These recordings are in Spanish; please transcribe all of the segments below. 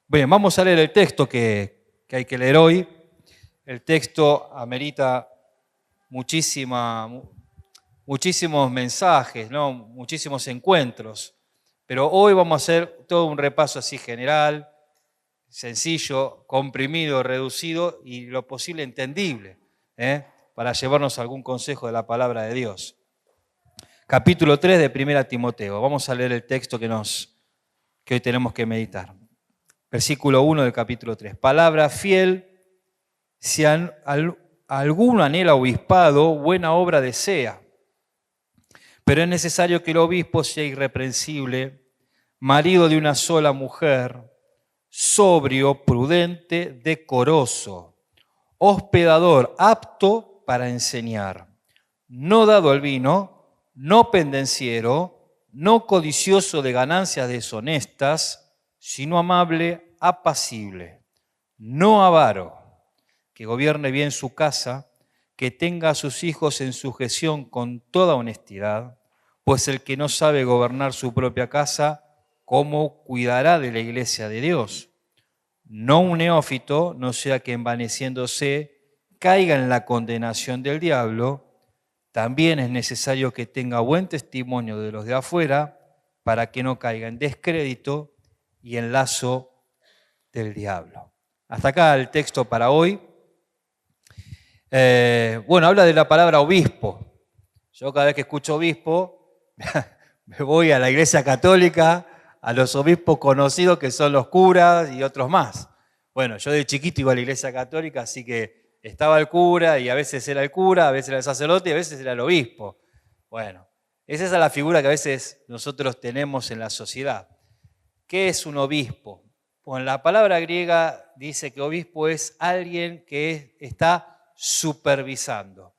Bien, vamos a leer el texto que hay que leer hoy. El texto amerita muchísimos mensajes, ¿no? Muchísimos encuentros. Pero hoy vamos a hacer todo un repaso así general, sencillo, comprimido, reducido y lo posible entendible, para llevarnos algún consejo de la palabra de Dios. Capítulo 3 de 1 Timoteo. Vamos a leer el texto que hoy tenemos que meditar. Versículo 1 del capítulo 3. Palabra fiel, si alguno anhela obispado, buena obra desea. Pero es necesario que el obispo sea irreprensible, marido de una sola mujer, sobrio, prudente, decoroso, hospedador, apto para enseñar, no dado al vino, no pendenciero, no codicioso de ganancias deshonestas, sino amable, apacible, no avaro, que gobierne bien su casa, que tenga a sus hijos en sujeción con toda honestidad, pues el que no sabe gobernar su propia casa, ¿cómo cuidará de la iglesia de Dios? No un neófito, no sea que envaneciéndose caiga en la condenación del diablo. También es necesario que tenga buen testimonio de los de afuera para que no caiga en descrédito y en lazo del diablo. Hasta acá el texto para hoy. Habla de la palabra obispo. Yo cada vez que escucho obispo, me voy a la Iglesia Católica, a los obispos conocidos que son los curas y otros más. Bueno, yo de chiquito iba a la Iglesia Católica, así que estaba el cura y a veces era el cura, a veces era el sacerdote y a veces era el obispo. Bueno, esa es la figura que a veces nosotros tenemos en la sociedad. ¿Qué es un obispo? Bueno, la palabra griega dice que obispo es alguien que está supervisando.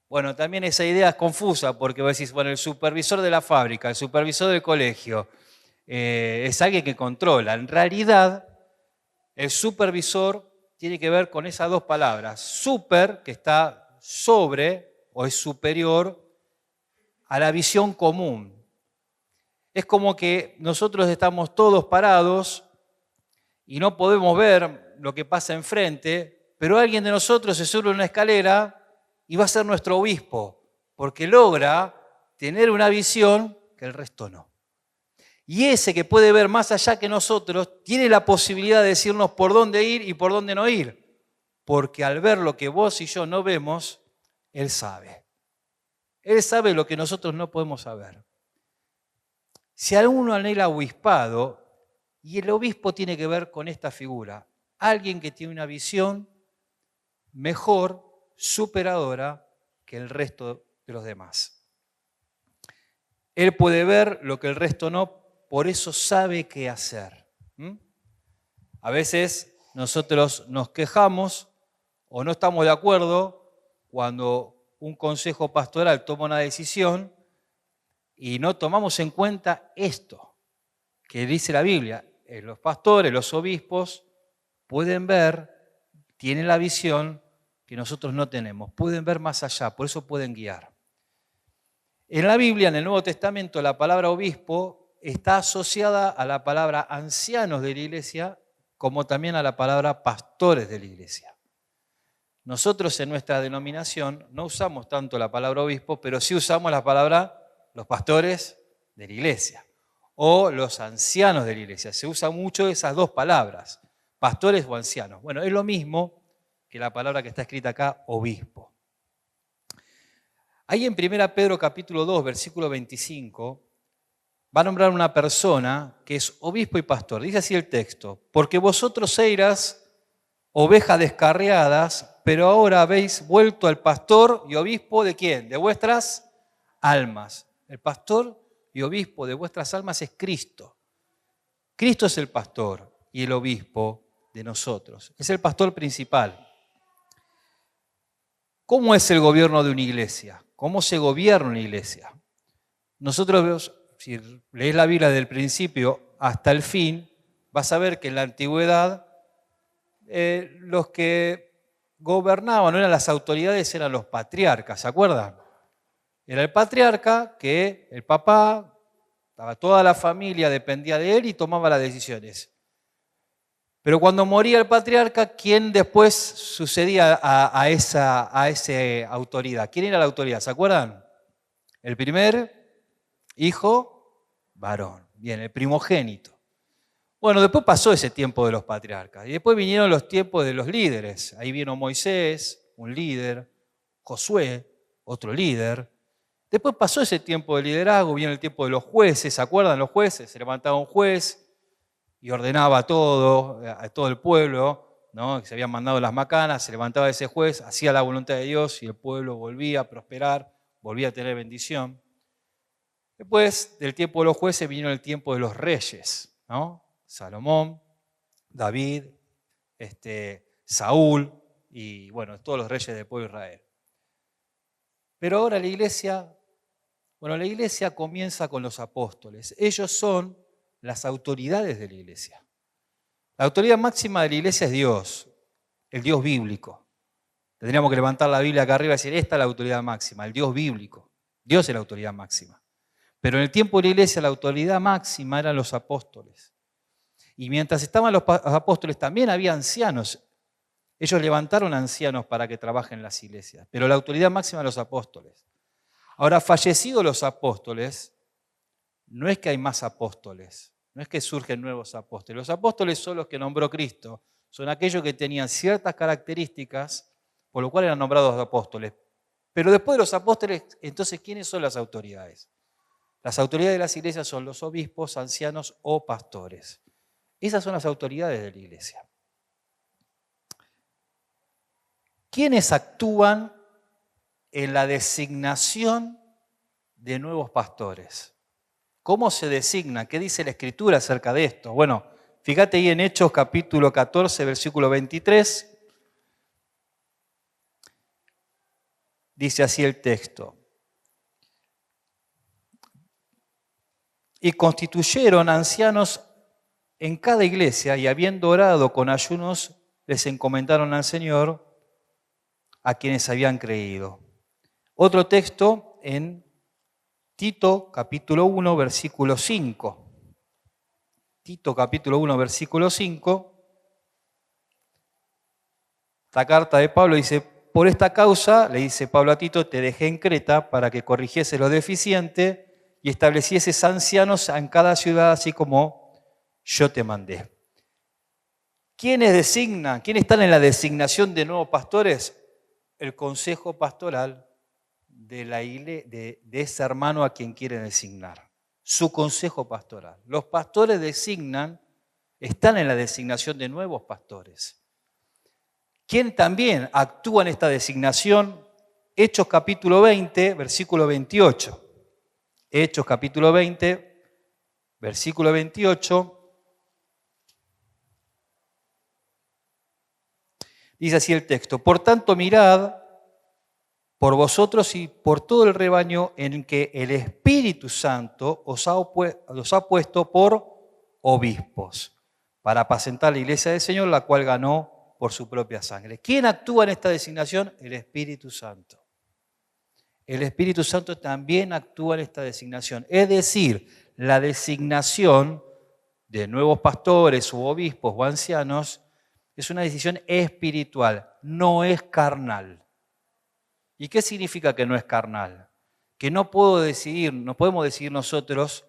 Bueno, también esa idea es confusa porque vos decís, bueno, el supervisor de la fábrica, el supervisor del colegio, es alguien que controla. En realidad, el supervisor tiene que ver con esas dos palabras. Super, que está sobre o es superior a la visión común. Es como que nosotros estamos todos parados y no podemos ver lo que pasa enfrente, pero alguien de nosotros se sube a una escalera y va a ser nuestro obispo, porque logra tener una visión que el resto no. Y ese que puede ver más allá que nosotros, tiene la posibilidad de decirnos por dónde ir y por dónde no ir, porque al ver lo que vos y yo no vemos, Él sabe. Él sabe lo que nosotros no podemos saber. Si alguno anhela obispado, y el obispo tiene que ver con esta figura, alguien que tiene una visión mejor, superadora que el resto de los demás. Él puede ver lo que el resto no, por eso sabe qué hacer. A veces nosotros nos quejamos o no estamos de acuerdo cuando un consejo pastoral toma una decisión y no tomamos en cuenta esto que dice la Biblia. Los pastores, los obispos pueden ver, tienen la visión que nosotros no tenemos, pueden ver más allá, por eso pueden guiar. En la Biblia, en el Nuevo Testamento, la palabra obispo está asociada a la palabra ancianos de la iglesia, como también a la palabra pastores de la iglesia. Nosotros en nuestra denominación no usamos tanto la palabra obispo, pero sí usamos la palabra los pastores de la iglesia o los ancianos de la iglesia. Se usa mucho esas dos palabras, pastores o ancianos. Bueno, es lo mismo que la palabra que está escrita acá, obispo. Ahí en 1 Pedro capítulo 2, versículo 25, va a nombrar una persona que es obispo y pastor. Dice así el texto: porque vosotros eras ovejas descarriadas, pero ahora habéis vuelto al pastor y obispo ¿de quién? De vuestras almas. El pastor y obispo de vuestras almas es Cristo. Cristo es el pastor y el obispo de nosotros. Es el pastor principal. ¿Cómo es el gobierno de una iglesia? ¿Cómo se gobierna una iglesia? Nosotros, si lees la Biblia desde el principio hasta el fin, vas a ver que en la antigüedad los que gobernaban, no eran las autoridades, eran los patriarcas, ¿se acuerdan? Era el patriarca que el papá, toda la familia dependía de él y tomaba las decisiones. Pero cuando moría el patriarca, ¿quién después sucedía a esa autoridad? ¿Quién era la autoridad? ¿Se acuerdan? El primer hijo, varón. Bien, el primogénito. Bueno, después pasó ese tiempo de los patriarcas y después vinieron los tiempos de los líderes. Ahí vino Moisés, un líder, Josué, otro líder. Después pasó ese tiempo de liderazgo, vino el tiempo de los jueces, ¿se acuerdan los jueces? Se levantaba un juez y ordenaba a todo el pueblo, ¿no? Que se habían mandado las macanas, se levantaba ese juez, hacía la voluntad de Dios y el pueblo volvía a prosperar, volvía a tener bendición. Después del tiempo de los jueces vino el tiempo de los reyes, ¿no? Salomón, David, Saúl y bueno, todos los reyes del pueblo de Israel. Pero ahora la iglesia comienza con los apóstoles. Ellos son las autoridades de la iglesia. La autoridad máxima de la iglesia es Dios, el Dios bíblico. Tendríamos que levantar la Biblia acá arriba y decir, esta es la autoridad máxima, el Dios bíblico. Dios es la autoridad máxima. Pero en el tiempo de la iglesia la autoridad máxima eran los apóstoles. Y mientras estaban los apóstoles también había ancianos. Ellos levantaron ancianos para que trabajen en las iglesias. Pero la autoridad máxima de los apóstoles. Ahora, fallecidos los apóstoles, no es que hay más apóstoles, no es que surgen nuevos apóstoles. Los apóstoles son los que nombró Cristo, son aquellos que tenían ciertas características, por lo cual eran nombrados apóstoles. Pero después de los apóstoles, entonces, ¿quiénes son las autoridades? Las autoridades de las iglesias son los obispos, ancianos o pastores. Esas son las autoridades de la iglesia. ¿Quiénes actúan en la designación de nuevos pastores? ¿Cómo se designa? ¿Qué dice la Escritura acerca de esto? Bueno, fíjate ahí en Hechos capítulo 14, versículo 23. Dice así el texto. Y constituyeron ancianos en cada iglesia y habiendo orado con ayunos, les encomendaron al Señor a quienes habían creído. Otro texto en Tito capítulo 1, versículo 5. Tito capítulo 1, versículo 5. Esta carta de Pablo dice, por esta causa, le dice Pablo a Tito, te dejé en Creta para que corrigiese lo deficiente y establecieses ancianos en cada ciudad, así como yo te mandé. ¿Quiénes designan? ¿Quiénes están en la designación de nuevos pastores? El consejo pastoral de ese hermano a quien quiere designar. Su consejo pastoral. Los pastores están en la designación de nuevos pastores. ¿Quién también actúa en esta designación? Hechos capítulo 20, versículo 28. Hechos capítulo 20, versículo 28. Dice así el texto, por tanto mirad por vosotros y por todo el rebaño en que el Espíritu Santo os ha puesto por obispos, para apacentar la iglesia del Señor, la cual ganó por su propia sangre. ¿Quién actúa en esta designación? El Espíritu Santo. El Espíritu Santo también actúa en esta designación. Es decir, la designación de nuevos pastores u obispos o ancianos es una decisión espiritual, no es carnal. ¿Y qué significa que no es carnal? Que no podemos decidir nosotros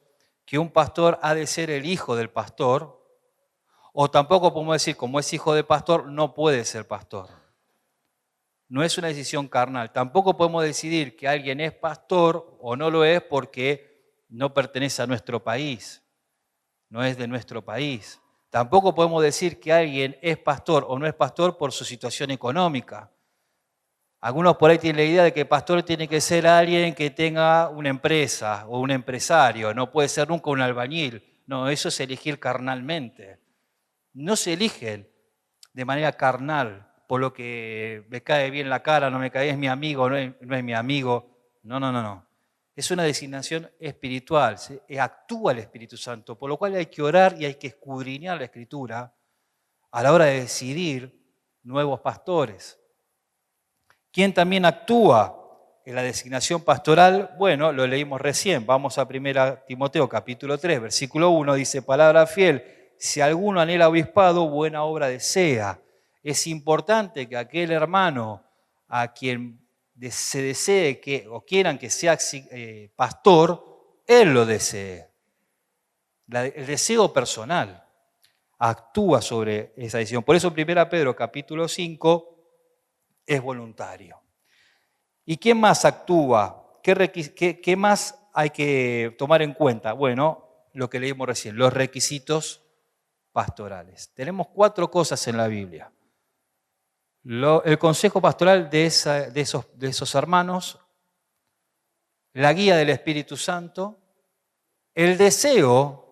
que un pastor ha de ser el hijo del pastor, o tampoco podemos decir, como es hijo del pastor, no puede ser pastor. No es una decisión carnal. Tampoco podemos decidir que alguien es pastor o no lo es porque no pertenece a nuestro país, no es de nuestro país. Tampoco podemos decir que alguien es pastor o no es pastor por su situación económica. Algunos por ahí tienen la idea de que pastor tiene que ser alguien que tenga una empresa o un empresario, no puede ser nunca un albañil. No, eso es elegir carnalmente. No se eligen de manera carnal, por lo que me cae bien la cara, no me cae, es mi amigo, no es mi amigo. No. Es una designación espiritual, actúa el Espíritu Santo, por lo cual hay que orar y hay que escudriñar la Escritura a la hora de decidir nuevos pastores. ¿Quién también actúa en la designación pastoral? Bueno, lo leímos recién. Vamos a 1 Timoteo capítulo 3, versículo 1, dice, palabra fiel si alguno anhela obispado, buena obra desea. Es importante que aquel hermano a quien se desee o quieran que sea pastor, él lo desee. El deseo personal actúa sobre esa decisión. Por eso 1 Pedro capítulo 5 es voluntario. ¿Y quién más actúa? ¿Qué más hay que tomar en cuenta? Bueno, lo que leímos recién, los requisitos pastorales. Tenemos 4 cosas en la Biblia. El consejo pastoral de esos hermanos, la guía del Espíritu Santo, el deseo,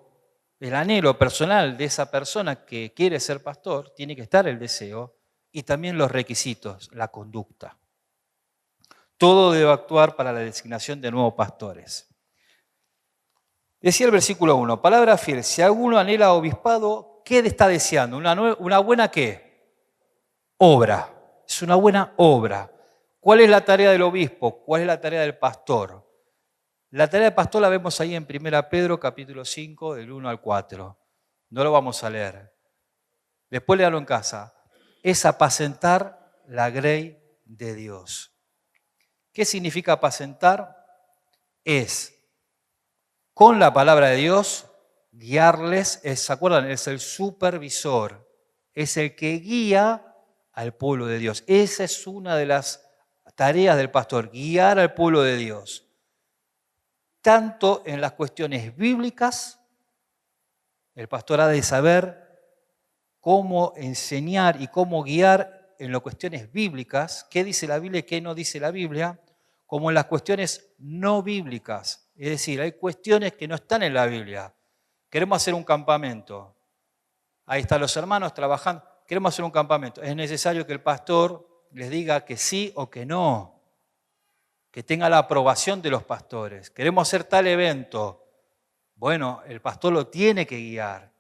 el anhelo personal de esa persona que quiere ser pastor, tiene que estar el deseo, y también los requisitos, la conducta. Todo debe actuar para la designación de nuevos pastores. Decía el versículo 1, palabra fiel, si alguno anhela obispado, ¿qué le está deseando? ¿Una buena qué? Obra. Es una buena obra. ¿Cuál es la tarea del obispo? ¿Cuál es la tarea del pastor? La tarea del pastor la vemos ahí en 1 Pedro capítulo 5, del 1 al 4. No lo vamos a leer. Después léalo en casa. Es apacentar la grey de Dios. ¿Qué significa apacentar? Es, con la palabra de Dios, guiarles, ¿se acuerdan? Es el supervisor, es el que guía al pueblo de Dios. Esa es una de las tareas del pastor, guiar al pueblo de Dios. Tanto en las cuestiones bíblicas, el pastor ha de saber cómo enseñar y cómo guiar en las cuestiones bíblicas, qué dice la Biblia y qué no dice la Biblia, como en las cuestiones no bíblicas. Es decir, hay cuestiones que no están en la Biblia. Queremos hacer un campamento. Ahí están los hermanos trabajando. Queremos hacer un campamento. Es necesario que el pastor les diga que sí o que no. Que tenga la aprobación de los pastores. Queremos hacer tal evento. Bueno, el pastor lo tiene que guiar.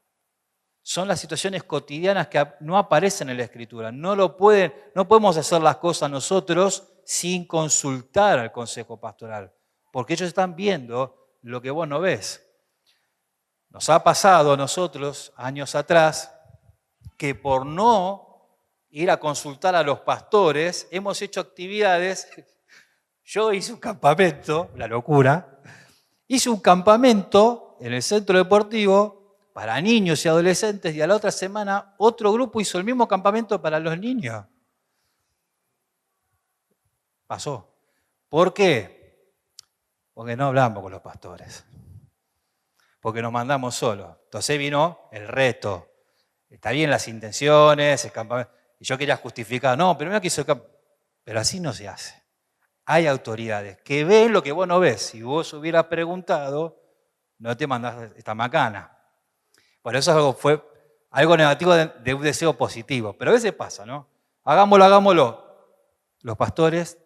Son las situaciones cotidianas que no aparecen en la Escritura. No podemos hacer las cosas nosotros sin consultar al consejo pastoral, porque ellos están viendo lo que vos no ves. Nos ha pasado a nosotros, años atrás, que por no ir a consultar a los pastores, hemos hecho actividades. Yo hice un campamento, la locura, hice un campamento en el centro deportivo para niños y adolescentes, y a la otra semana otro grupo hizo el mismo campamento para los niños. Pasó. ¿Por qué? Porque no hablamos con los pastores. Porque nos mandamos solos. Entonces vino el reto. Está bien las intenciones, el campamento. Y yo quería justificar, no, pero mira que hizo el campamento. Pero así no se hace. Hay autoridades que ven lo que vos no ves. Si vos hubieras preguntado, no te mandás esta macana. Por eso fue algo negativo de un deseo positivo. Pero a veces pasa, ¿no? Hagámoslo. Los pastores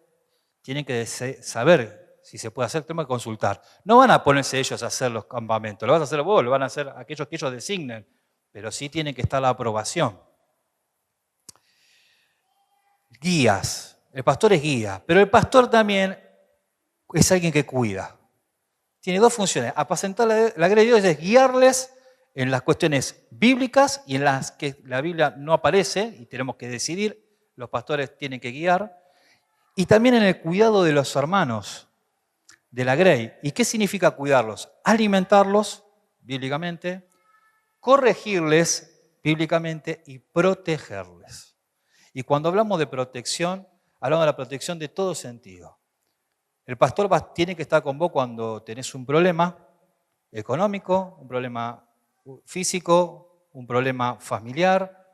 tienen que saber si se puede hacer, tenemos que consultar. No van a ponerse ellos a hacer los campamentos, lo vas a hacer vos, lo van a hacer aquellos que ellos designen, pero sí tiene que estar la aprobación. Guías. El pastor es guía, pero el pastor también es alguien que cuida. Tiene 2 funciones. Apacentar la grey de Dios es guiarles en las cuestiones bíblicas y en las que la Biblia no aparece y tenemos que decidir, los pastores tienen que guiar. Y también en el cuidado de los hermanos de la grey. ¿Y qué significa cuidarlos? Alimentarlos bíblicamente, corregirles bíblicamente y protegerles. Y cuando hablamos de protección, hablamos de la protección de todo sentido. El pastor tiene que estar con vos cuando tenés un problema económico, un problema físico, un problema familiar.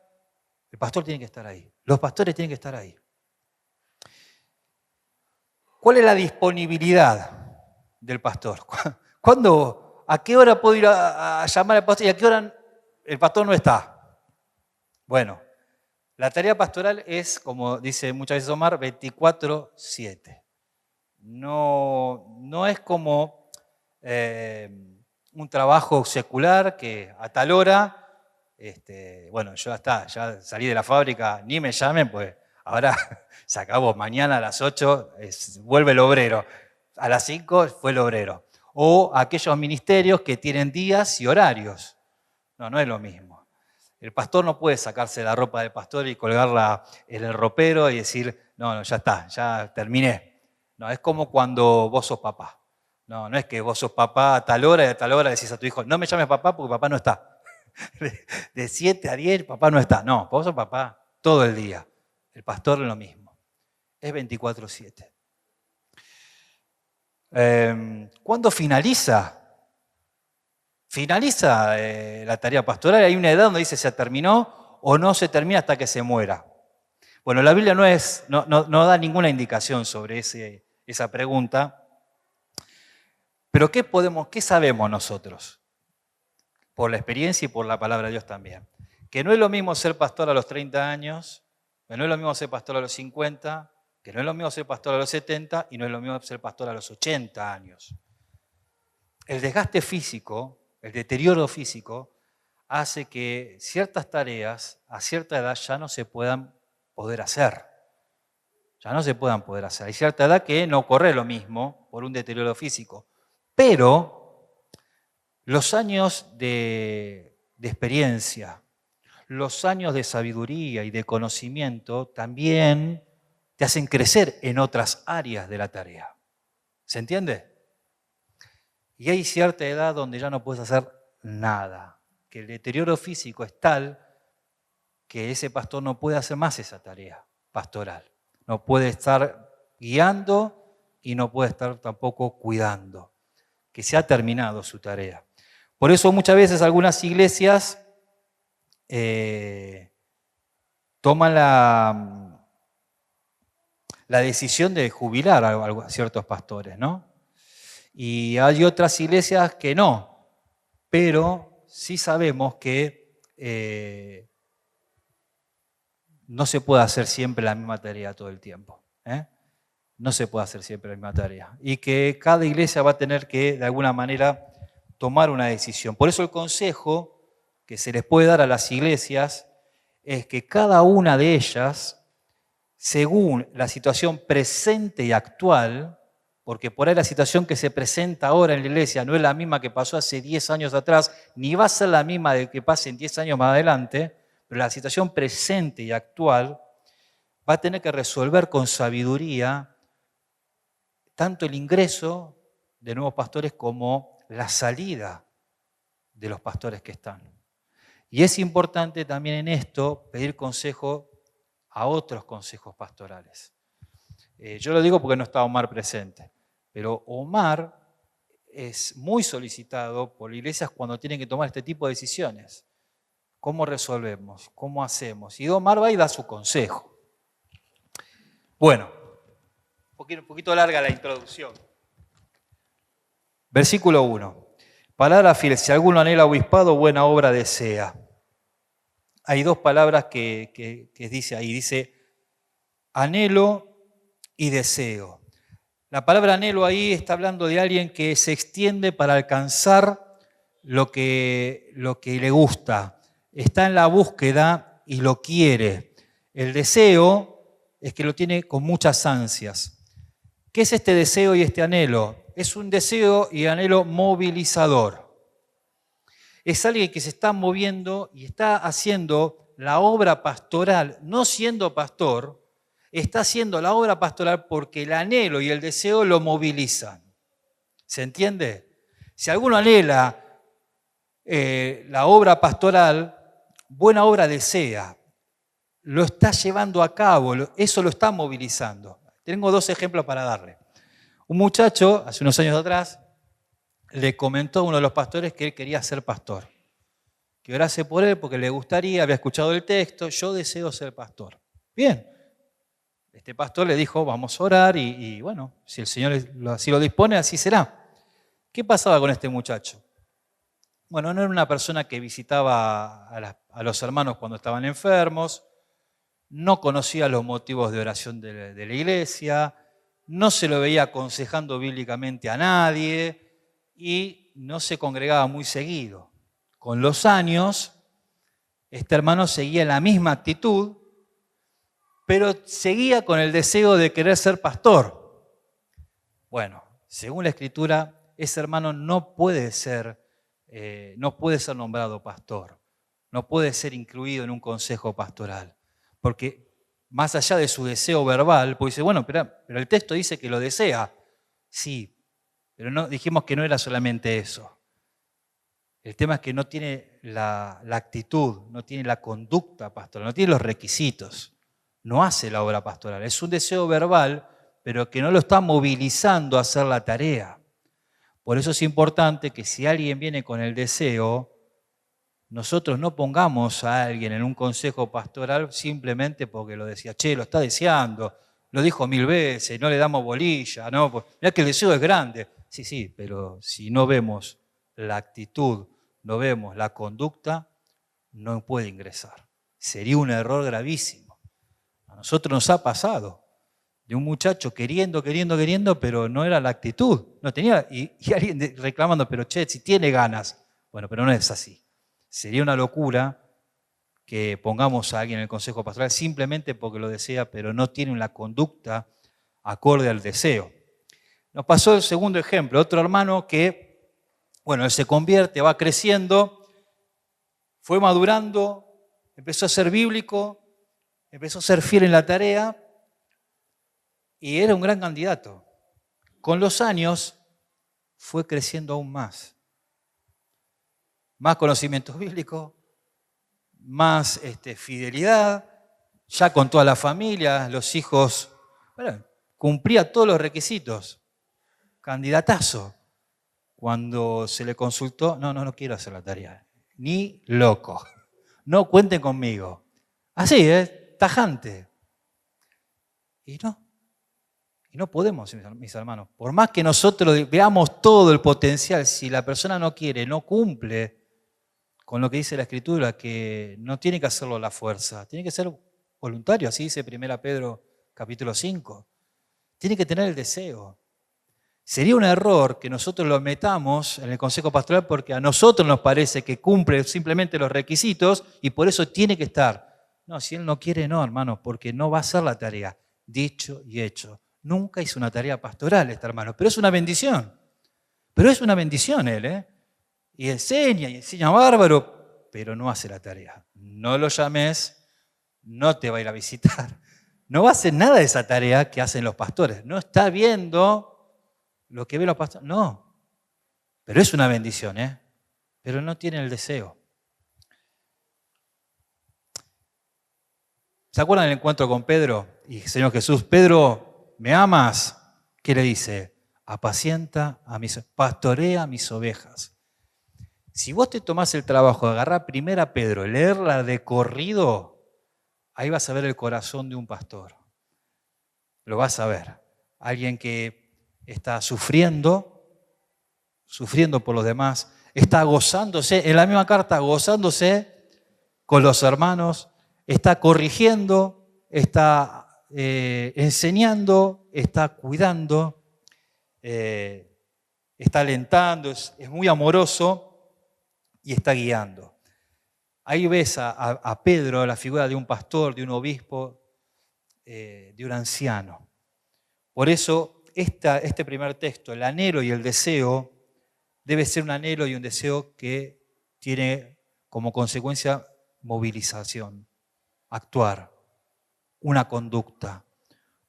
El pastor tiene que estar ahí. Los pastores tienen que estar ahí. ¿Cuál es la disponibilidad del pastor? ¿A qué hora puedo ir a llamar al pastor y a qué hora el pastor no está? Bueno, la tarea pastoral es, como dice muchas veces Omar, 24/7. No es como un trabajo secular que a tal hora, bueno, ya salí de la fábrica, ni me llamen, pues ahora se acabó, mañana a las 8 vuelve el obrero, a las 5 fue el obrero. O aquellos ministerios que tienen días y horarios. No, no es lo mismo. El pastor no puede sacarse la ropa de pastor y colgarla en el ropero y decir, no, ya está, ya terminé. No, es como cuando vos sos papá. No, no es que vos sos papá a tal hora y a tal hora decís a tu hijo, no me llames papá porque papá no está. De 7 a 10, papá no está. No, vos sos papá todo el día. El pastor es lo mismo. Es 24/7. ¿Cuándo finaliza? Finaliza la tarea pastoral. Hay una edad donde dice se terminó o no se termina hasta que se muera. Bueno, la Biblia no da ninguna indicación sobre esa pregunta. Pero ¿qué sabemos nosotros? Por la experiencia y por la palabra de Dios también. Que no es lo mismo ser pastor a los 30 años, que no es lo mismo ser pastor a los 50, que no es lo mismo ser pastor a los 70 y no es lo mismo ser pastor a los 80 años. El desgaste físico, el deterioro físico, hace que ciertas tareas a cierta edad ya no se puedan poder hacer. Ya no se puedan poder hacer. Hay cierta edad que no ocurre lo mismo por un deterioro físico. Pero los años de experiencia, los años de sabiduría y de conocimiento también te hacen crecer en otras áreas de la tarea. ¿Se entiende? Y hay cierta edad donde ya no puedes hacer nada, que el deterioro físico es tal que ese pastor no puede hacer más esa tarea pastoral. No puede estar guiando y no puede estar tampoco cuidando, que se ha terminado su tarea. Por eso muchas veces algunas iglesias toman la decisión de jubilar a ciertos pastores, ¿no? Y hay otras iglesias que no, pero sí sabemos que no se puede hacer siempre la misma tarea todo el tiempo. No se puede hacer siempre la misma tarea. Y que cada iglesia va a tener que, de alguna manera, tomar una decisión. Por eso el consejo que se les puede dar a las iglesias es que cada una de ellas, según la situación presente y actual, porque por ahí la situación que se presenta ahora en la iglesia no es la misma que pasó hace 10 años atrás, ni va a ser la misma de que pase en 10 años más adelante, pero la situación presente y actual va a tener que resolver con sabiduría tanto el ingreso de nuevos pastores como la salida de los pastores que están. Y es importante también en esto pedir consejo a otros consejos pastorales. Yo lo digo porque no está Omar presente, pero Omar es muy solicitado por iglesias cuando tienen que tomar este tipo de decisiones. ¿Cómo resolvemos? ¿Cómo hacemos? Y Omar va y da su consejo. Bueno, un poquito larga la introducción. Versículo 1. Palabra fiel, si alguno anhela obispado, buena obra desea. Hay dos palabras que dice ahí. Dice anhelo y deseo. La palabra anhelo ahí está hablando de alguien que se extiende para alcanzar lo que le gusta. Está en la búsqueda y lo quiere. El deseo es que lo tiene con muchas ansias. ¿Qué es este deseo y este anhelo? Es un deseo y anhelo movilizador. Es alguien que se está moviendo y está haciendo la obra pastoral, no siendo pastor, está haciendo la obra pastoral porque el anhelo y el deseo lo movilizan. ¿Se entiende? Si alguno anhela la obra pastoral, buena obra desea, lo está llevando a cabo, eso lo está movilizando. Tengo dos ejemplos para darle. Un muchacho, hace unos años atrás, le comentó a uno de los pastores que él quería ser pastor. Que orase por él porque le gustaría, había escuchado el texto, yo deseo ser pastor. Bien, este pastor le dijo, vamos a orar y bueno, si el Señor así lo dispone, así será. ¿Qué pasaba con este muchacho? Bueno, no era una persona que visitaba a los hermanos cuando estaban enfermos, no conocía los motivos de oración de la iglesia, no se lo veía aconsejando bíblicamente a nadie y no se congregaba muy seguido. Con los años, este hermano seguía en la misma actitud, pero seguía con el deseo de querer ser pastor. Bueno, según la Escritura, ese hermano no puede ser no puede ser nombrado pastor, no puede ser incluido en un consejo pastoral, porque más allá de su deseo verbal, pues dice, bueno, pero el texto dice que lo desea. Sí, pero no, dijimos que no era solamente eso. El tema es que no tiene la actitud, no tiene la conducta pastoral, no tiene los requisitos, no hace la obra pastoral. Es un deseo verbal, pero que no lo está movilizando a hacer la tarea. Por eso es importante que si alguien viene con el deseo, nosotros no pongamos a alguien en un consejo pastoral simplemente porque lo decía, lo está deseando, lo dijo 1000 veces, no le damos bolilla, ¿no? Pues, mirá que el deseo es grande. Sí, pero si no vemos la actitud, no vemos la conducta, no puede ingresar. Sería un error gravísimo. A nosotros nos ha pasado de un muchacho queriendo, pero no era la actitud. No tenía, y alguien reclamando, pero si tiene ganas. Bueno, pero no es así. Sería una locura que pongamos a alguien en el consejo pastoral simplemente porque lo desea, pero no tiene una conducta acorde al deseo. Nos pasó el segundo ejemplo, otro hermano que, él se convierte, va creciendo, fue madurando, empezó a ser bíblico, empezó a ser fiel en la tarea y era un gran candidato. Con los años fue creciendo aún más. Más conocimientos bíblicos, más fidelidad, ya con toda la familia, los hijos, cumplía todos los requisitos. Candidatazo. Cuando se le consultó, no quiero hacer la tarea, ni loco, no cuenten conmigo. Así, tajante. Y no podemos, mis hermanos. Por más que nosotros veamos todo el potencial, si la persona no quiere, no cumple con lo que dice la Escritura, que no tiene que hacerlo a la fuerza, tiene que ser voluntario, así dice 1 Pedro capítulo 5. Tiene que tener el deseo. Sería un error que nosotros lo metamos en el consejo pastoral porque a nosotros nos parece que cumple simplemente los requisitos y por eso tiene que estar. No, si él no quiere, no, hermano, porque no va a hacer la tarea. Dicho y hecho. Nunca hizo una tarea pastoral este hermano, pero es una bendición. Pero es una bendición él, y enseña bárbaro, pero no hace la tarea. No lo llames, no te va a ir a visitar. No va a hacer nada de esa tarea que hacen los pastores. No está viendo lo que ven los pastores. No, pero es una bendición, pero no tiene el deseo. ¿Se acuerdan del encuentro con Pedro y Señor Jesús? Pedro, ¿me amas? ¿Qué le dice? Pastorea mis ovejas. Si vos te tomás el trabajo de agarrar primero a Pedro, leerla de corrido, ahí vas a ver el corazón de un pastor. Lo vas a ver. Alguien que está sufriendo por los demás, está gozándose, en la misma carta, gozándose con los hermanos, está corrigiendo, está enseñando, está cuidando, está alentando, es muy amoroso y está guiando. Ahí ves a Pedro, la figura de un pastor, de un obispo, de un anciano. Por eso este primer texto, el anhelo y el deseo, debe ser un anhelo y un deseo que tiene como consecuencia movilización, actuar, una conducta.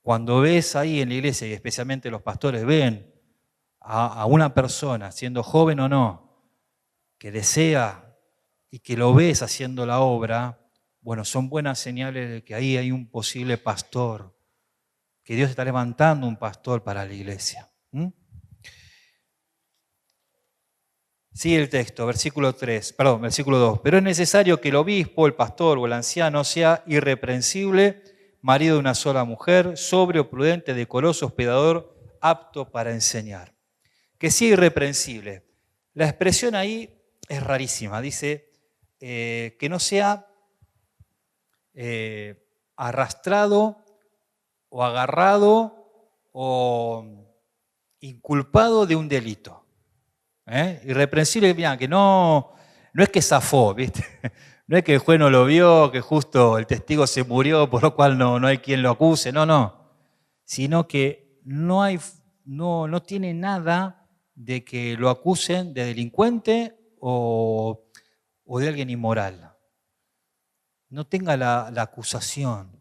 Cuando ves ahí en la iglesia, y especialmente los pastores ven a una persona, siendo joven o no, que desea y que lo ves haciendo la obra, son buenas señales de que ahí hay un posible pastor, que Dios está levantando un pastor para la iglesia. Sigue el texto, versículo 2. Pero es necesario que el obispo, el pastor o el anciano sea irreprensible, marido de una sola mujer, sobrio, prudente, decoroso, hospedador, apto para enseñar. Que sea irreprensible. La expresión ahí es rarísima. Dice que no sea arrastrado o agarrado o inculpado de un delito. Irreprensible, mira, que no es que zafó, ¿viste? No es que el juez no lo vio, que justo el testigo se murió, por lo cual no hay quien lo acuse, no. Sino que no tiene nada de que lo acusen de delincuente o de alguien inmoral. No tenga la acusación.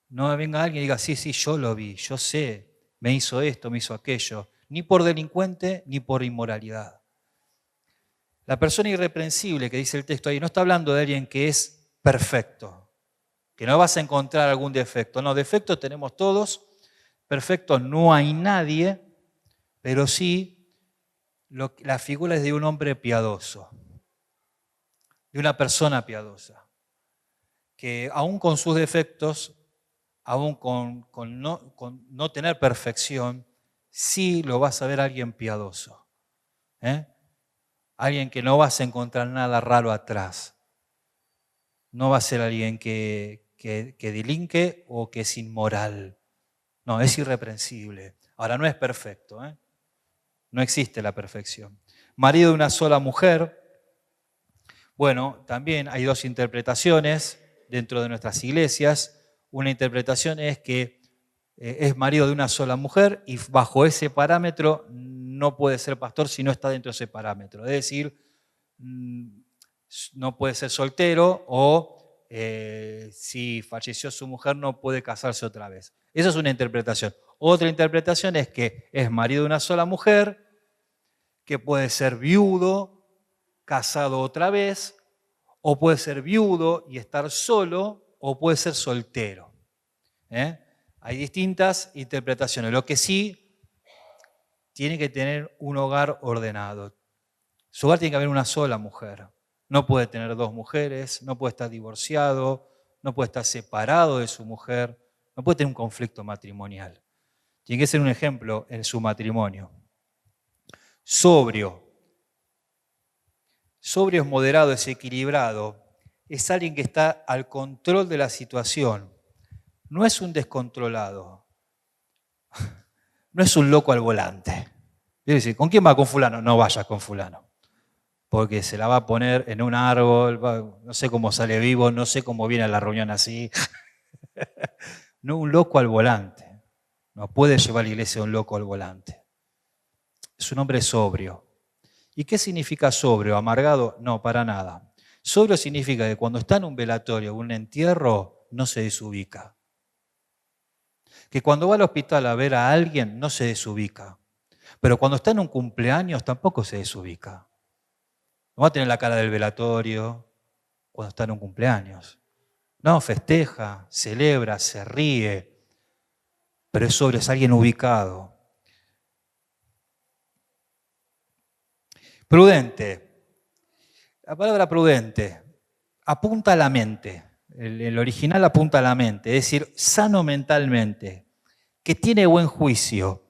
No venga alguien y diga, sí, yo lo vi, yo sé, me hizo esto, me hizo aquello. Ni por delincuente, ni por inmoralidad. La persona irreprensible que dice el texto ahí, no está hablando de alguien que es perfecto, que no vas a encontrar algún defecto. No, defectos tenemos todos, perfectos no hay nadie, pero sí la figura es de un hombre piadoso, de una persona piadosa, que aún con sus defectos, aún con no tener perfección, sí lo vas a ver alguien piadoso. Alguien que no vas a encontrar nada raro atrás. No va a ser alguien que delinque o que es inmoral. No, es irreprensible. Ahora, no es perfecto. No existe la perfección. Marido de una sola mujer. Bueno, también hay dos interpretaciones dentro de nuestras iglesias. Una interpretación es que es marido de una sola mujer y bajo ese parámetro no puede ser pastor si no está dentro de ese parámetro. Es decir, no puede ser soltero o si falleció su mujer no puede casarse otra vez. Esa es una interpretación. Otra interpretación es que es marido de una sola mujer, que puede ser viudo, casado otra vez, o puede ser viudo y estar solo, o puede ser soltero. Hay distintas interpretaciones. Lo que sí, tiene que tener un hogar ordenado. Su hogar tiene que haber una sola mujer. No puede tener dos mujeres, no puede estar divorciado, no puede estar separado de su mujer, no puede tener un conflicto matrimonial. Tiene que ser un ejemplo en su matrimonio. Sobrio. Sobrio es moderado, es equilibrado. Es alguien que está al control de la situación. No es un descontrolado. No es un loco al volante. Quiere decir, ¿con quién va? Con fulano. No vayas con fulano. Porque se la va a poner en un árbol, no sé cómo sale vivo, no sé cómo viene a la reunión así. No, un loco al volante. No puede llevar a la iglesia un loco al volante. Es un hombre sobrio. ¿Y qué significa sobrio? ¿Amargado? No, para nada. Sobrio significa que cuando está en un velatorio o un entierro, no se desubica. Que cuando va al hospital a ver a alguien, no se desubica. Pero cuando está en un cumpleaños, tampoco se desubica. No va a tener la cara del velatorio cuando está en un cumpleaños. No, festeja, celebra, se ríe, pero es sobrio, es alguien ubicado. Prudente. La palabra prudente apunta a la mente. El original apunta a la mente, es decir, sano mentalmente, que tiene buen juicio.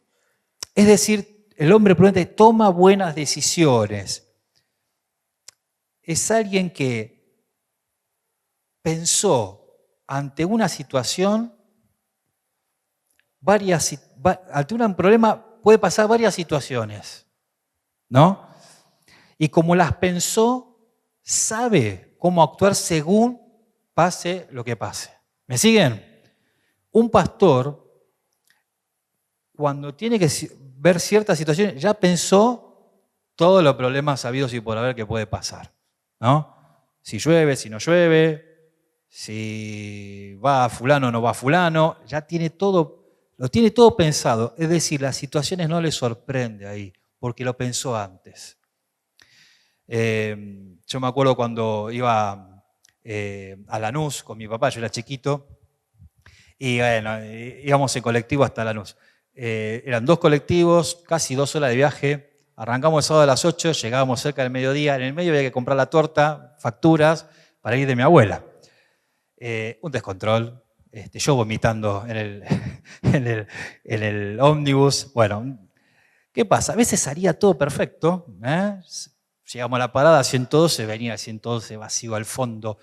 Es decir, el hombre prudente toma buenas decisiones. Es alguien que pensó ante una situación, ante un problema puede pasar varias situaciones, ¿no? Y como las pensó, sabe cómo actuar según pase lo que pase. ¿Me siguen? Un pastor, cuando tiene que ver ciertas situaciones, ya pensó todos los problemas sabidos y por haber que puede pasar, ¿no? Si llueve, si no llueve, si va fulano o no va fulano, ya tiene todo, lo tiene todo pensado. Es decir, las situaciones no le sorprende ahí, porque lo pensó antes. Yo me acuerdo cuando iba a Lanús con mi papá, yo era chiquito, y bueno, íbamos en colectivo hasta Lanús. Eran 2 colectivos, casi 2 horas de viaje. Arrancamos el sábado a las 8, llegábamos cerca del mediodía. En el medio había que comprar la torta, facturas, para ir de mi abuela. Un descontrol. Yo vomitando en el ómnibus. Bueno, ¿qué pasa? A veces salía todo perfecto. Llegamos a la parada, 112, venía el 112 vacío al fondo.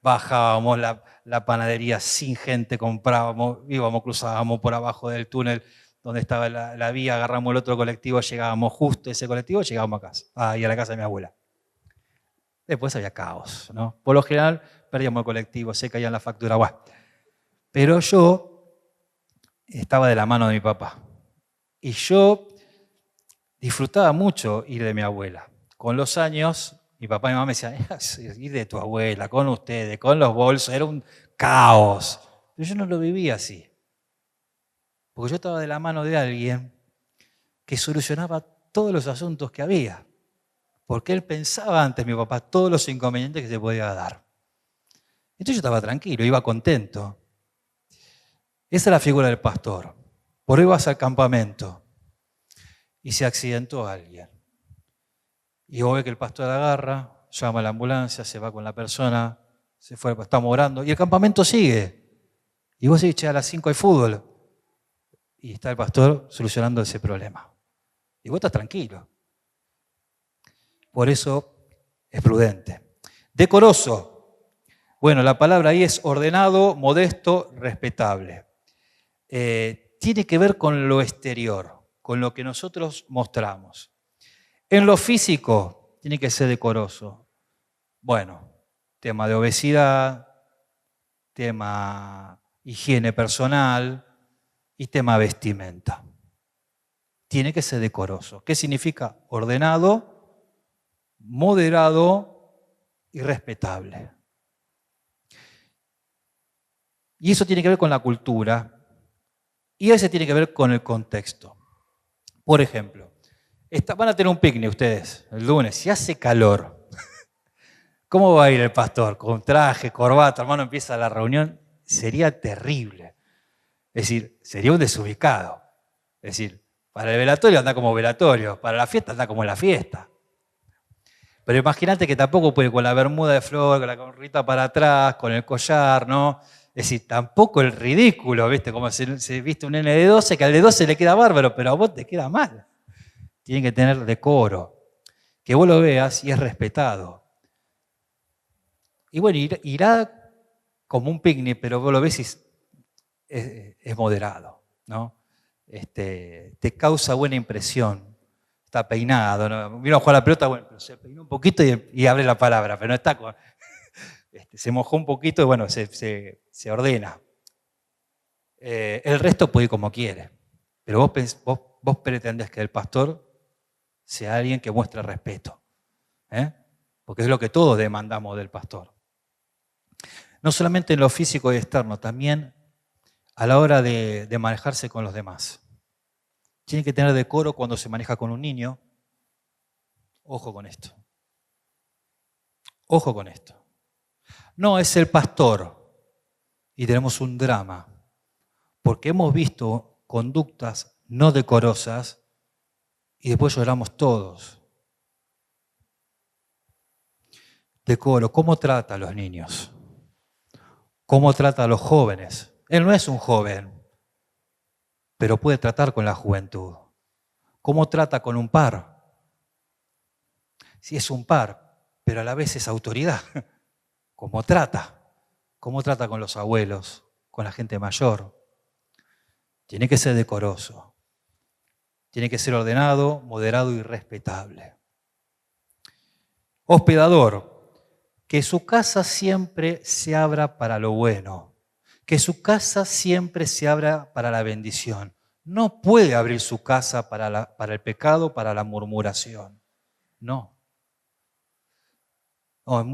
Bajábamos la panadería sin gente, comprábamos, íbamos, cruzábamos por abajo del túnel donde estaba la vía, agarramos el otro colectivo, llegábamos justo a ese colectivo, llegábamos a casa, y a la casa de mi abuela. Después había caos, ¿no? Por lo general perdíamos el colectivo, se caían las facturas, bueno. Pero yo estaba de la mano de mi papá y yo disfrutaba mucho ir de mi abuela. con los años, mi papá y mi mamá me decían, ir de tu abuela, con ustedes, con los bolsos, era un caos. Pero yo no lo vivía así. Porque yo estaba de la mano de alguien que solucionaba todos los asuntos que había. Porque él pensaba antes, mi papá, todos los inconvenientes que se podía dar. Entonces yo estaba tranquilo, iba contento. Esa es la figura del pastor. Por ahí vas al campamento y se accidentó alguien. Y vos ves que el pastor agarra, llama a la ambulancia, se va con la persona, se fue, estamos orando, y el campamento sigue. Y vos decís, che, a las 5 hay fútbol. Y está el pastor solucionando ese problema. Y vos estás tranquilo. Por eso es prudente. Decoroso. Bueno, la palabra ahí es ordenado, modesto, respetable. Tiene que ver con lo exterior, con lo que nosotros mostramos. En lo físico, tiene que ser decoroso. Bueno, tema de obesidad, tema higiene personal y tema vestimenta. Tiene que ser decoroso. ¿Qué significa? Ordenado, moderado y respetable. Y eso tiene que ver con la cultura y a veces tiene que ver con el contexto. Por ejemplo, van a tener un picnic ustedes el lunes, si hace calor. ¿Cómo va a ir el pastor? Con traje, corbata, hermano, empieza la reunión. Sería terrible. Es decir, sería un desubicado. Es decir, para el velatorio anda como velatorio, para la fiesta anda como la fiesta. Pero imagínate que tampoco puede con la bermuda de flor, con la gorrita para atrás, con el collar, ¿no? Es decir, tampoco el ridículo, ¿viste? Como se viste un nene de 12, que al de 12 le queda bárbaro, pero a vos te queda mal. Tiene que tener decoro. Que vos lo veas y es respetado. Y bueno, irá como un picnic, pero vos lo ves y es moderado, ¿no? Te causa buena impresión. Está peinado, ¿no? Vino a jugar a la pelota, bueno, pero se peinó un poquito y abre la palabra, pero no está con... se mojó un poquito y bueno, se ordena. El resto puede ir como quiere, pero vos pretendés que el pastor sea alguien que muestre respeto, porque es lo que todos demandamos del pastor. No solamente en lo físico y externo, también a la hora de manejarse con los demás. Tiene que tener decoro cuando se maneja con un niño. Ojo con esto. Ojo con esto. No es el pastor y tenemos un drama, porque hemos visto conductas no decorosas y después lloramos todos. Decoro, ¿cómo trata a los niños? ¿Cómo trata a los jóvenes? Él no es un joven, pero puede tratar con la juventud. ¿Cómo trata con un par? Sí, es un par, pero a la vez es autoridad. ¿Cómo trata? ¿Cómo trata con los abuelos, con la gente mayor? Tiene que ser decoroso. Tiene que ser ordenado, moderado y respetable. Hospedador. Que su casa siempre se abra para lo bueno. Que su casa siempre se abra para la bendición. No puede abrir su casa para el pecado, para la murmuración. No.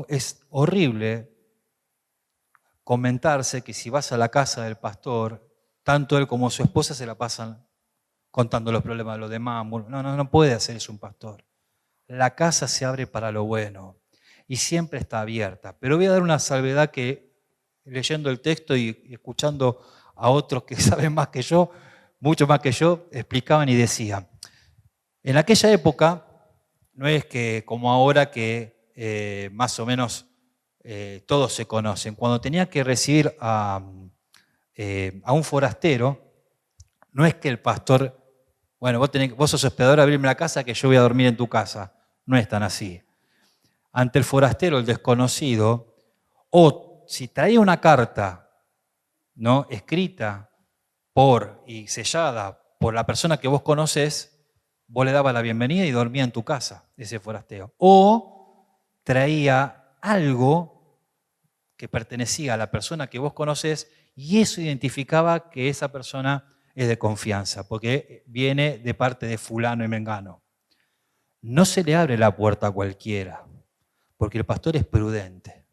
Es horrible comentarse que si vas a la casa del pastor, tanto él como su esposa se la pasan contando los problemas de los demás. No puede hacer eso un pastor. La casa se abre para lo bueno y siempre está abierta. Pero voy a dar una salvedad que, leyendo el texto y escuchando a otros que saben más que yo, mucho más que yo, explicaban y decían. En aquella época, no es que como ahora que más o menos todos se conocen. Cuando tenía que recibir a un forastero, no es que el pastor, bueno, vos sos hospedador, abrirme la casa que yo voy a dormir en tu casa. No es tan así. Ante el forastero, el desconocido, o si traía una carta, ¿no?, escrita y sellada por la persona que vos conocés, vos le dabas la bienvenida y dormía en tu casa, ese forastero. O traía algo que pertenecía a la persona que vos conocés y eso identificaba que esa persona es de confianza, porque viene de parte de fulano y mengano. no se le abre la puerta a cualquiera, porque el pastor es prudente.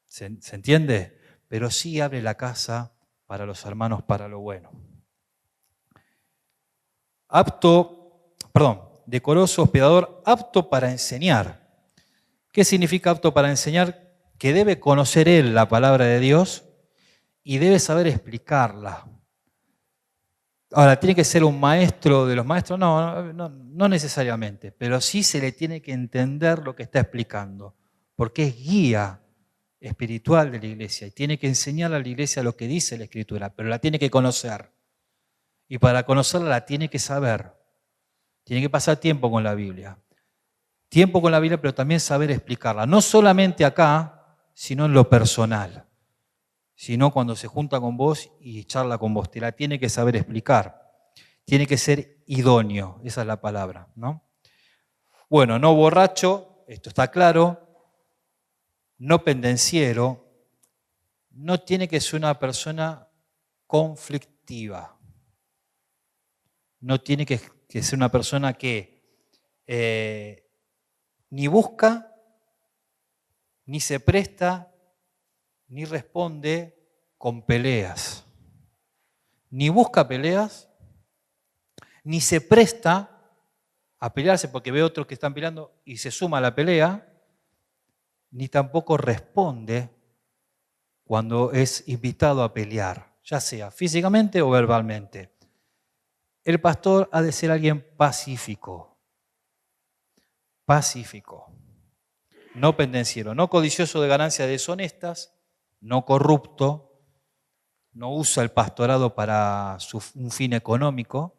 ¿Se entiende? Pero sí abre la casa para los hermanos para lo bueno. Decoroso, hospedador, apto para enseñar. ¿Qué significa apto para enseñar? Que debe conocer él la palabra de Dios y debe saber explicarla. Ahora, ¿tiene que ser un maestro de los maestros? No necesariamente, pero sí se le tiene que entender lo que está explicando, porque es guía espiritual de la iglesia y tiene que enseñar a la iglesia lo que dice la Escritura, pero la tiene que conocer. Y para conocerla la tiene que saber. Tiene que pasar tiempo con la Biblia. Tiempo con la Biblia, pero también saber explicarla. No solamente acá, sino en lo personal. Sino cuando se junta con vos y charla con vos. Te la tiene que saber explicar. Tiene que ser idóneo. Esa es la palabra, ¿no? Bueno, no borracho, esto está claro. No pendenciero. No tiene que ser una persona conflictiva. No tiene que ser una persona que ni busca, ni se presta, ni responde con peleas. Ni busca peleas, ni se presta a pelearse porque ve otros que están peleando y se suma a la pelea, ni tampoco responde cuando es invitado a pelear, ya sea físicamente o verbalmente. El pastor ha de ser alguien pacífico, no pendenciero, no codicioso de ganancias deshonestas, no corrupto, no usa el pastorado para un fin económico.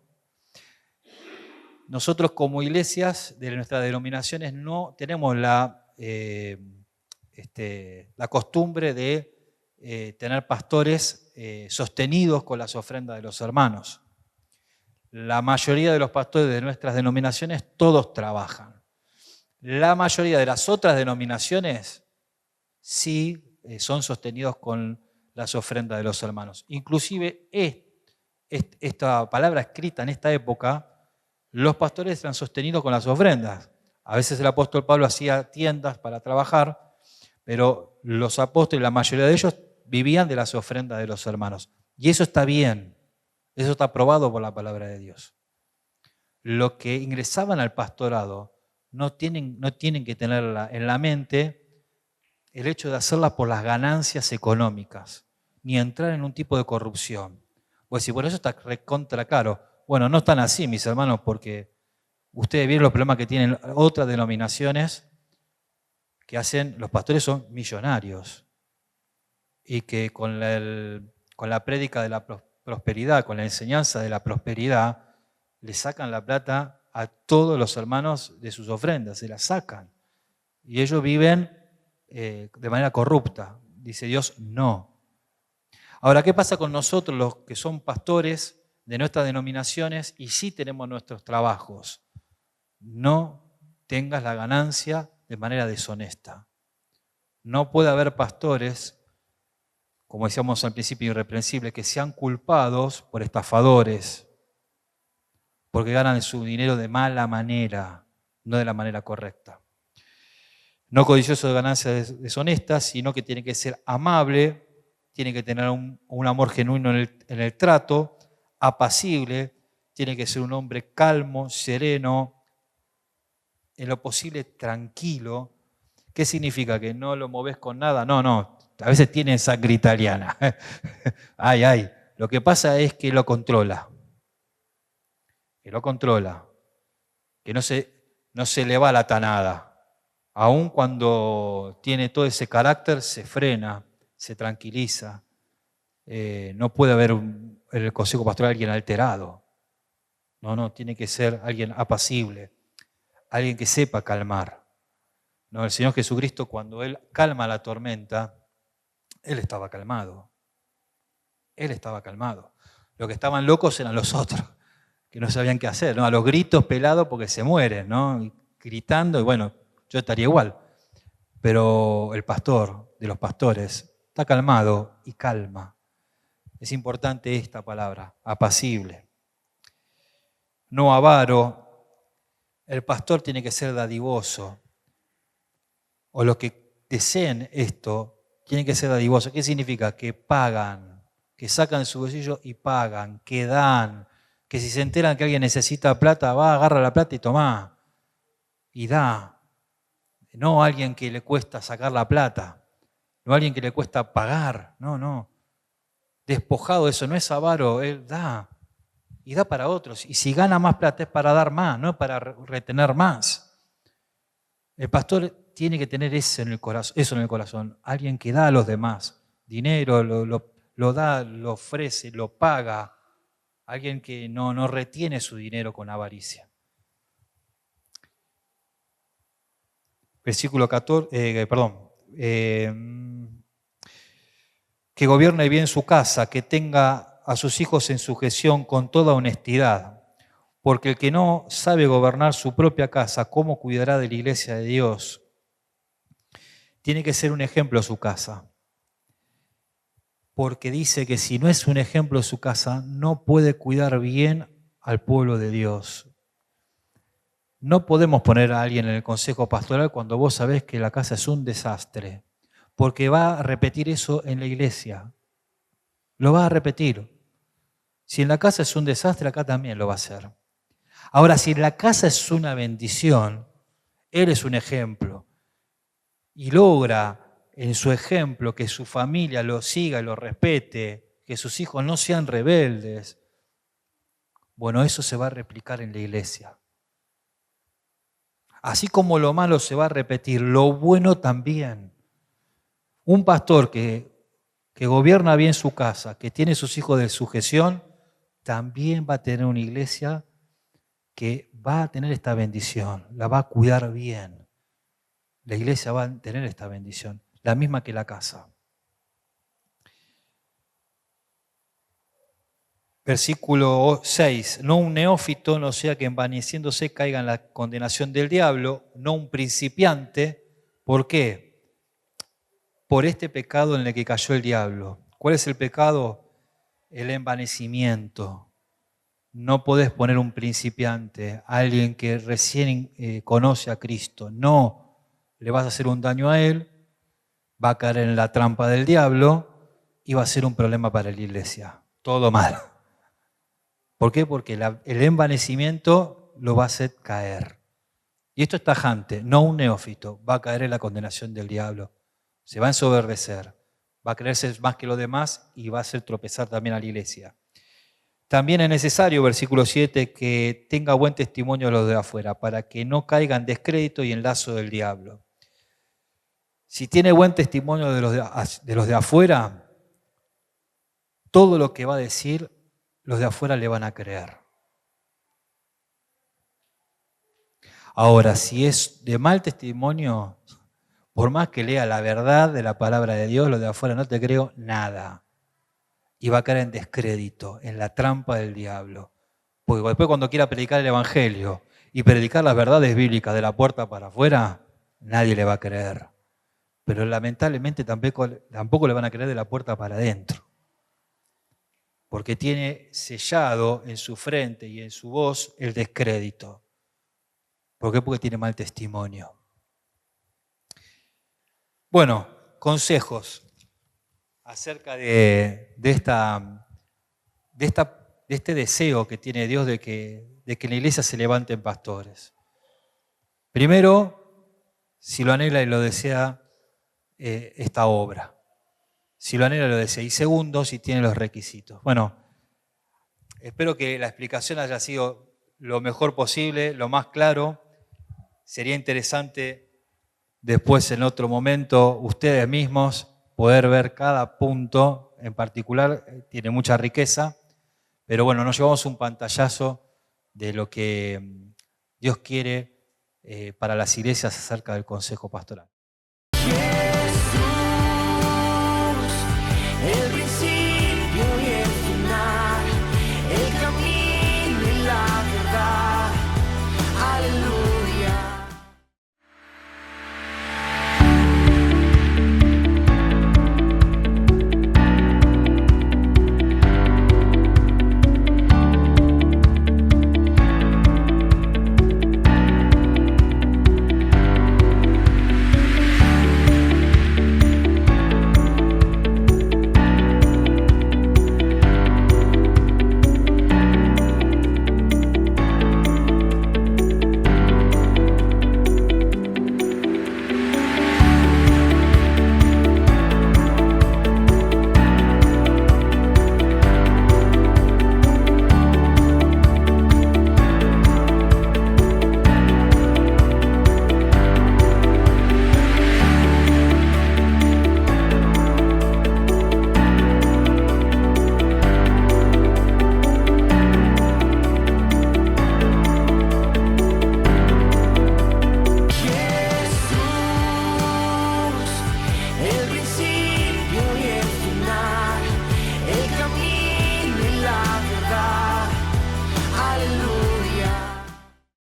Nosotros como iglesias de nuestras denominaciones no tenemos la costumbre de tener pastores sostenidos con las ofrendas de los hermanos. La mayoría de los pastores de nuestras denominaciones, todos trabajan. La mayoría de las otras denominaciones sí son sostenidos con las ofrendas de los hermanos. Inclusive esta palabra escrita en esta época, los pastores eran sostenidos con las ofrendas. A veces el apóstol Pablo hacía tiendas para trabajar, pero los apóstoles, la mayoría de ellos, vivían de las ofrendas de los hermanos. Y eso está bien. Eso está aprobado por la palabra de Dios. Los que ingresaban al pastorado no tienen que tener en la mente el hecho de hacerla por las ganancias económicas, ni entrar en un tipo de corrupción. Pues si bueno, eso está recontra caro. Bueno, no están así, mis hermanos, porque ustedes vieron los problemas que tienen otras denominaciones que hacen, los pastores son millonarios y que con la prédica de la prosperidad, con la enseñanza de la prosperidad, le sacan la plata a todos los hermanos de sus ofrendas, se la sacan. Y ellos viven de manera corrupta. Dice Dios, no. Ahora, ¿qué pasa con nosotros los que son pastores de nuestras denominaciones y sí tenemos nuestros trabajos? No tengas la ganancia de manera deshonesta. No puede haber pastores, como decíamos al principio, irreprensibles, que sean culpados por estafadores, porque ganan su dinero de mala manera, no de la manera correcta. No codicioso de ganancias deshonestas, sino que tiene que ser amable, tiene que tener un amor genuino en el trato, apacible, tiene que ser un hombre calmo, sereno, en lo posible tranquilo. ¿Qué significa? ¿Que no lo moves con nada? No. A veces tiene sangre italiana. Ay. Lo que pasa es que lo controla. Que no se le va la tanada. Aun cuando tiene todo ese carácter, se frena, se tranquiliza. No puede haber en el consejo pastoral alguien alterado. No, tiene que ser alguien apacible, alguien que sepa calmar. No, el Señor Jesucristo, cuando Él calma la tormenta, Él estaba calmado. Los que estaban locos eran los otros, que no sabían qué hacer, ¿no? A los gritos pelados porque se mueren, ¿no? Y gritando, y bueno, yo estaría igual. Pero el pastor de los pastores está calmado y calma. Es importante esta palabra, apacible. No avaro, El pastor tiene que ser dadivoso. O los que deseen esto tienen que ser dadivosos. ¿Qué significa? Que pagan, que sacan de su bolsillo y pagan, que dan, que si se enteran que alguien necesita plata, va, agarra la plata y toma, y da. No a alguien que le cuesta sacar la plata, no a alguien que le cuesta pagar, no. Despojado de eso, no es avaro, él da. Y da para otros. Y si gana más plata es para dar más, no es para retener más. El pastor tiene que tener eso en el corazón. Alguien que da a los demás. Dinero, lo da, lo ofrece, lo paga. Alguien que no retiene su dinero con avaricia. Versículo 14, que gobierne bien su casa, que tenga a sus hijos en sujeción con toda honestidad. Porque el que no sabe gobernar su propia casa, ¿cómo cuidará de la iglesia de Dios? Tiene que ser un ejemplo su casa. Porque dice que si no es un ejemplo su casa, no puede cuidar bien al pueblo de Dios. No podemos poner a alguien en el consejo pastoral cuando vos sabés que la casa es un desastre. Porque va a repetir eso en la iglesia. Lo va a repetir. Si en la casa es un desastre, acá también lo va a hacer. Ahora, si la casa es una bendición, él es un ejemplo y logra en su ejemplo que su familia lo siga y lo respete, que sus hijos no sean rebeldes, bueno, eso se va a replicar en la iglesia. Así como lo malo se va a repetir, lo bueno también. Un pastor que gobierna bien su casa, que tiene sus hijos de sujeción, también va a tener una iglesia que va a tener esta bendición, la va a cuidar bien. La iglesia va a tener esta bendición, la misma que la casa. Versículo 6, no un neófito, no sea que envaneciéndose caiga en la condenación del diablo, no un principiante. ¿Por qué? Por este pecado en el que cayó el diablo. ¿Cuál es el pecado? El envanecimiento. No podés poner un principiante, alguien que recién conoce a Cristo. No, le vas a hacer un daño a él, va a caer en la trampa del diablo y va a ser un problema para la iglesia. Todo mal. ¿Por qué? Porque el envanecimiento lo va a hacer caer. Y esto es tajante, no un neófito, va a caer en la condenación del diablo. Se va a ensoberbecer, va a creerse más que los demás y va a hacer tropezar también a la iglesia. También es necesario, versículo 7, que tenga buen testimonio de los de afuera, para que no caiga en descrédito y en lazo del diablo. Si tiene buen testimonio de los de afuera, todo lo que va a decir, los de afuera le van a creer. Ahora, si es de mal testimonio, por más que lea la verdad de la palabra de Dios, los de afuera no te creo nada. Y va a caer en descrédito, en la trampa del diablo. Porque después cuando quiera predicar el evangelio y predicar las verdades bíblicas de la puerta para afuera, nadie le va a creer. Pero lamentablemente tampoco le van a creer de la puerta para adentro. Porque tiene sellado en su frente y en su voz el descrédito. ¿Por qué? Porque tiene mal testimonio. Bueno, consejos acerca de este deseo que tiene Dios de que en la iglesia se levanten pastores. Primero, si lo anhela y lo desea esta obra. Si lo anhela y lo desea. Y segundo, si tiene los requisitos. Bueno, espero que la explicación haya sido lo mejor posible, lo más claro. Sería interesante después, en otro momento, ustedes mismos poder ver cada punto en particular. Tiene mucha riqueza. Pero bueno, nos llevamos un pantallazo de lo que Dios quiere para las iglesias acerca del consejo pastoral. Jesús, el